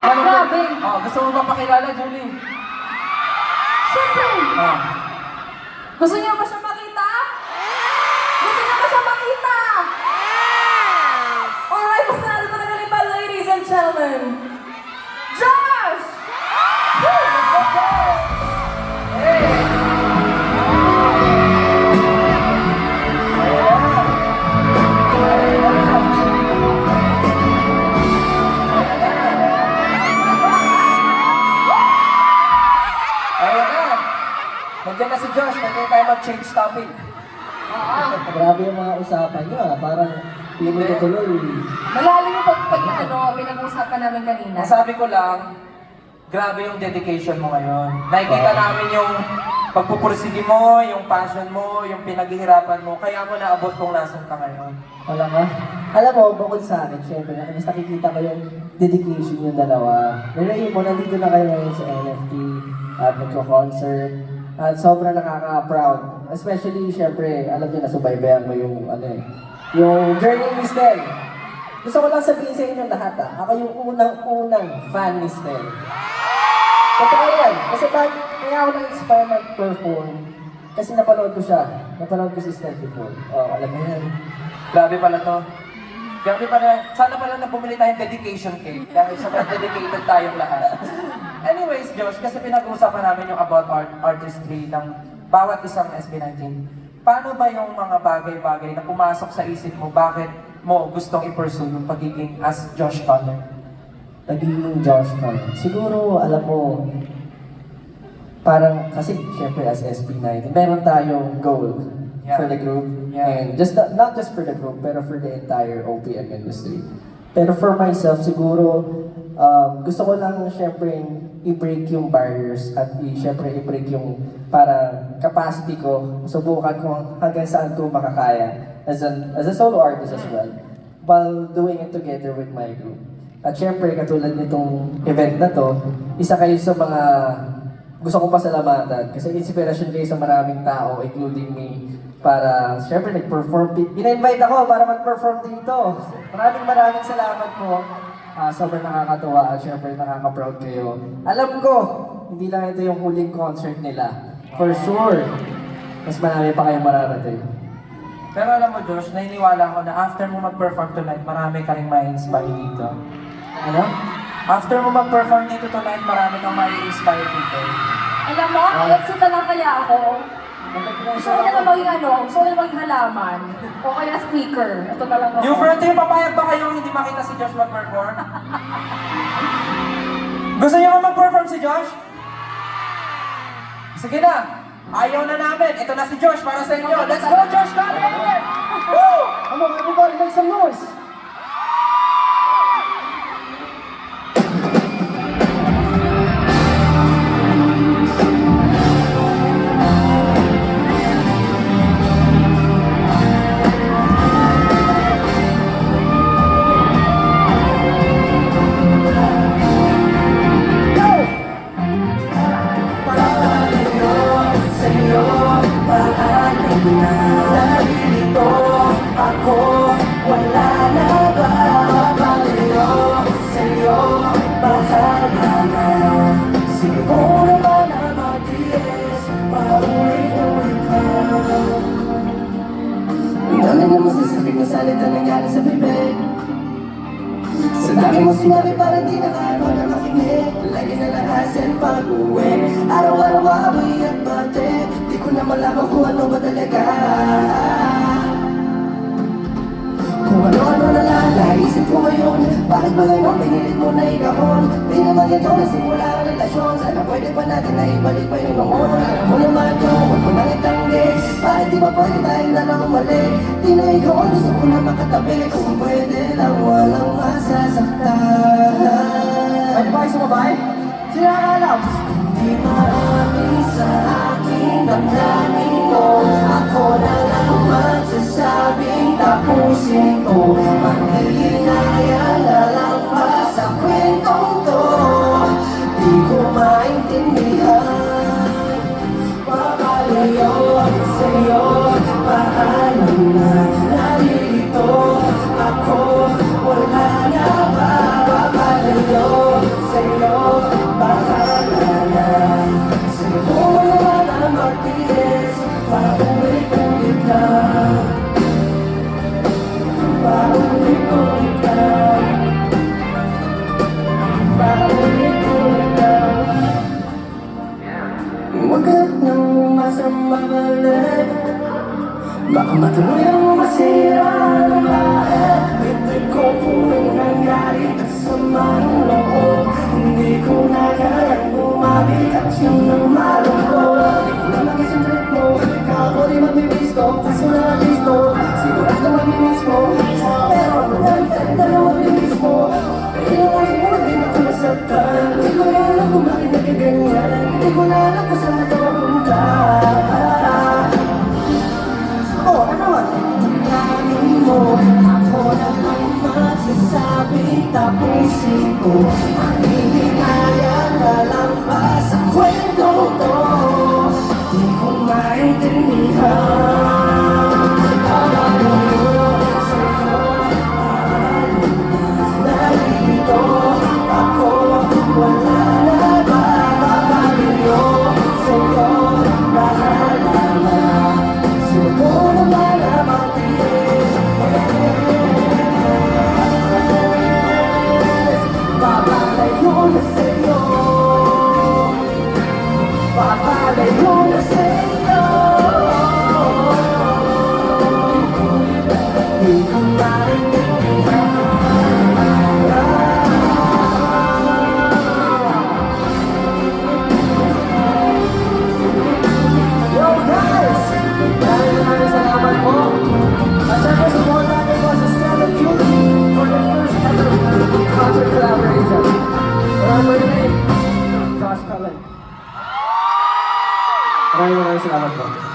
Grabe. Gusto mo ba pakilala, Julie? Siyempre. Ah. Gusto niyo ba siya makita? Gusto niyo ba siya makita? Alright, masarado ko na kalipan, ladies and gentlemen. Josh! Ayan na. Nandiyan na si Josh. Pwede tayo mag-change topic. Grabe yung mga usapan nyo Parang hindi mo tutuloy. Malalim yung pinag-uusapan namin kanina. Masabi ko lang, grabe yung dedication mo ngayon. Nakikita namin yung pagpupursige mo, yung passion mo, yung pinaghihirapan mo. Kaya mo naabot kung nasan ka ngayon. Alam mo, bukod sa akin, syempre, mas nakikita ko yung dedication yung dalawa. Nalayin mo, nandito na kayo ngayon sa NFT at nagko-concert. At sobrang nakaka-proud. Especially, syempre, alam niyo, nasubaybayan mo yung, yung journey ni Stel. Gusto ko lang sabihin sa inyo lahat, ako yung unang-unang fan ni Stel. Totoo yan. Kasi kaya ako na-inspire mag-perform. Kasi napanood ko siya. Napanood ko si Stel before. Alam mo yan. Grabe pala to. Grabe pala. Sana pala na bumili tayong dedication cake. Dahil sobrang dedicated tayong lahat. Anyways, Josh, kasi pinag-uusapan namin yung about artistry ng bawat isang SB19. Paano ba yung mga bagay-bagay na pumasok sa isip mo? Bakit mo gustong i-pursue yung pagiging as Josh Connor? Naging Josh Connor. Siguro, alam mo, parang, kasi syempre as SB19, meron tayong goal for the group. Yeah. And just not just for the group, pero for the entire OPM industry. Pero for myself, siguro, gusto ko lang syempre i-break yung barriers at syempre i-break yung para capacity ko. Subukan ko hanggang saan ko makakaya as a solo artist as well. While doing it together with my group. At syempre, katulad nitong event na to, isa kayo sa mga gusto ko pasalamatan kasi inspirasyon kayo sa maraming tao, including me, para syempre nag-perform. Ina-invite ako para mag-perform dito. Maraming salamat po. Sobrang nakakatuwa at syempre nakaka-proud kayo. Alam ko, hindi lang ito yung huling concert nila. For sure, mas marami pa kayong mararating. Pero alam mo, Josh, naniniwala ko na after mo mag-perform tonight, marami ka rin ma-inspire dito. Ano? After mo mag-perform dito tonight, marami kang ma-inspire dito. Alam mo, exit na lang kaya ako. Gusto ko na gusto ko na maging halaman. O kaya speaker. Ito na lang ako. Yung friend, yung papayag ba kayong hindi makita si Josh mag-perform? Gusto niyo ba mag-perform si Josh? Sige na! Ayaw na namin! Ito na si Josh para sa inyo! Let's go, Josh Connor! Woo! Come on, everybody, make some noise! Salita na galing sa bibig. Sa dami mo sinabi parang di nakakaw na makinig. Lagi na lahasin pag-uwi. Araw-araw away at bate. Di ko na malaman kung ano ba talaga. Kung ano-ano na lang naisip ko ngayon. Bakit ba ngayon pinilit mo na ikahon? Di naman ito nasimula ang relasyon. Sana pwede pa natin na ibalik pa yung noon. Alam mo naman yun, huwag mo nang itanggi. Bakit di ba pwede tayong dalawa umalik? Di na ikaw ang gusto ko na makatabi. Kung pwede lang walang masasaktan. Pwede ba kayo sumabay? Sino nakakalam? Di marami sa aking damdamin ko. Ako na lang magsasabing tapusin ko. Maghihinayang na lang ba sa kwentong to? Di ko maintindihan. Papalayo sa'yo, paano na nalilito ako? Wala na ba? Papalayo sa'yo. Baka matuloy ang masira ng lahat. Hindi ko punong nangyari kasama ng loob. Hindi ko na kayang bumabit at yun ang malungkot. Hindi ko na mag-isang trip mo, kako di mag-miss ko. Kaso na gusto, sigurado mag-miss mo. Pero ako nagtanda na mag-miss mo. Inuwi mo, di na ko nasaktan. Hindi ko na alam kung bakit nagkaganyan. Hindi ko na alam kung saan ito mapunta. Oh, ano ba? Tingnan mo, ako na ang magsasabi. Tapusin ko ang hindi kaya lalampas sa kwento to. Di ko maintindihan. Narito ako, wala na ba babaliw sa'yo? Bahala na, suko na malabatiin. Babalayo na sa'yo, babalayo na sa'yo. Di ko maintindihan. Yo guys! Maraming salamat po. At syempre supportan niyo po sa Stella Beauty for the first ever concert collaboration. Remember the name? Josh Cullen. Maraming salamat po.